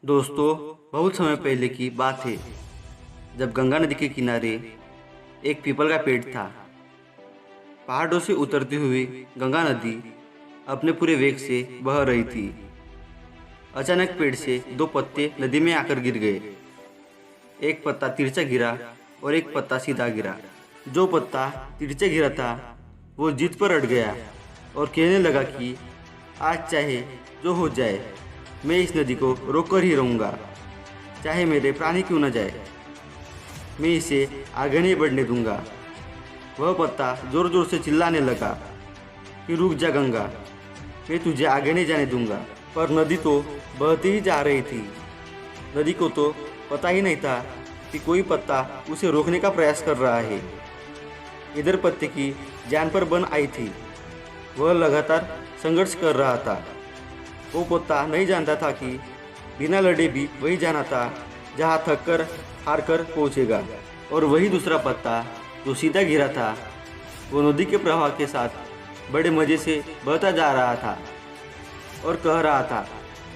दोस्तों, बहुत समय पहले की बात है जब गंगा नदी के किनारे एक पीपल का पेड़ था। पहाड़ों से उतरती हुई गंगा नदी अपने पूरे वेग से बह रही थी। अचानक पेड़ से दो पत्ते नदी में आकर गिर गए। एक पत्ता तिरछा गिरा और एक पत्ता सीधा गिरा। जो पत्ता तिरछे गिरा था वो जिद पर अड़ गया और कहने लगा कि आज चाहे जो हो जाए मैं इस नदी को रोक कर ही रहूँगा, चाहे मेरे प्राणी क्यों न जाए। मैं इसे आगे नहीं बढ़ने दूंगा। वह पत्ता जोर जोर से चिल्लाने लगा कि रुक जा गंगा, मैं तुझे आगे नहीं जाने दूंगा। पर नदी तो बहती ही जा रही थी। नदी को तो पता ही नहीं था कि कोई पत्ता उसे रोकने का प्रयास कर रहा है। इधर पत्ते की जान पर बन आई थी। वह लगातार संघर्ष कर रहा था। वो पत्ता नहीं जानता था कि बिना लड़े भी वही जाना था जहाँ थक कर हार कर पहुँचेगा। और वही दूसरा पत्ता जो सीधा गिरा था वो नदी के प्रवाह के साथ बड़े मज़े से बहता जा रहा था और कह रहा था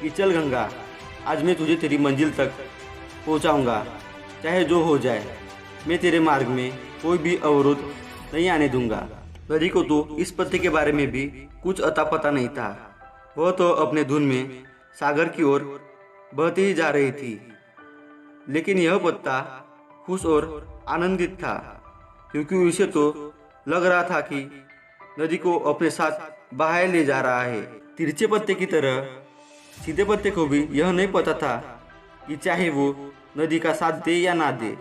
कि चल गंगा, आज मैं तुझे तेरी मंजिल तक पहुँचाऊँगा, चाहे जो हो जाए। मैं तेरे मार्ग में कोई भी अवरोध नहीं आने दूंगा। नदी को तो इस पत्ते के बारे में भी कुछ अता पता नहीं था। वह तो अपने धुन में सागर की ओर बहती ही जा रही थी। लेकिन यह पत्ता खुश और आनंदित था, क्योंकि उसे तो लग रहा था कि नदी को अपने साथ बहाए ले जा रहा है। तिरछे पत्ते की तरह सीधे पत्ते को भी यह नहीं पता था कि चाहे वो नदी का साथ दे या ना दे,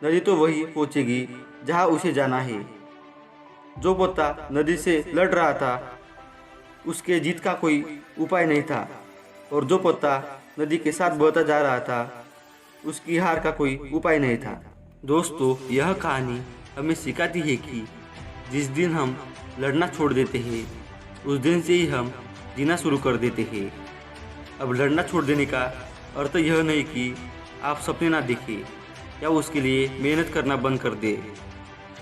नदी तो वही पहुंचेगी जहां उसे जाना है। जो पत्ता नदी से लड़ रहा था उसके जीत का कोई उपाय नहीं था, और जो पत्ता नदी के साथ बहता जा रहा था उसकी हार का कोई उपाय नहीं था। दोस्तों, यह कहानी हमें सिखाती है कि जिस दिन हम लड़ना छोड़ देते हैं उस दिन से ही हम जीना शुरू कर देते हैं। अब लड़ना छोड़ देने का अर्थ यह नहीं कि आप सपने ना देखें या उसके लिए मेहनत करना बंद कर दें,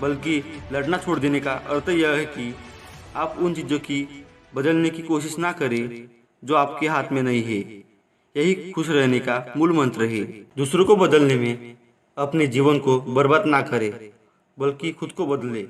बल्कि लड़ना छोड़ देने का अर्थ यह है कि आप उन चीज़ों की बदलने की कोशिश ना करें जो आपके हाथ में नहीं है। यही खुश रहने का मूल मंत्र है। दूसरों को बदलने में अपने जीवन को बर्बाद ना करें, बल्कि खुद को बदले।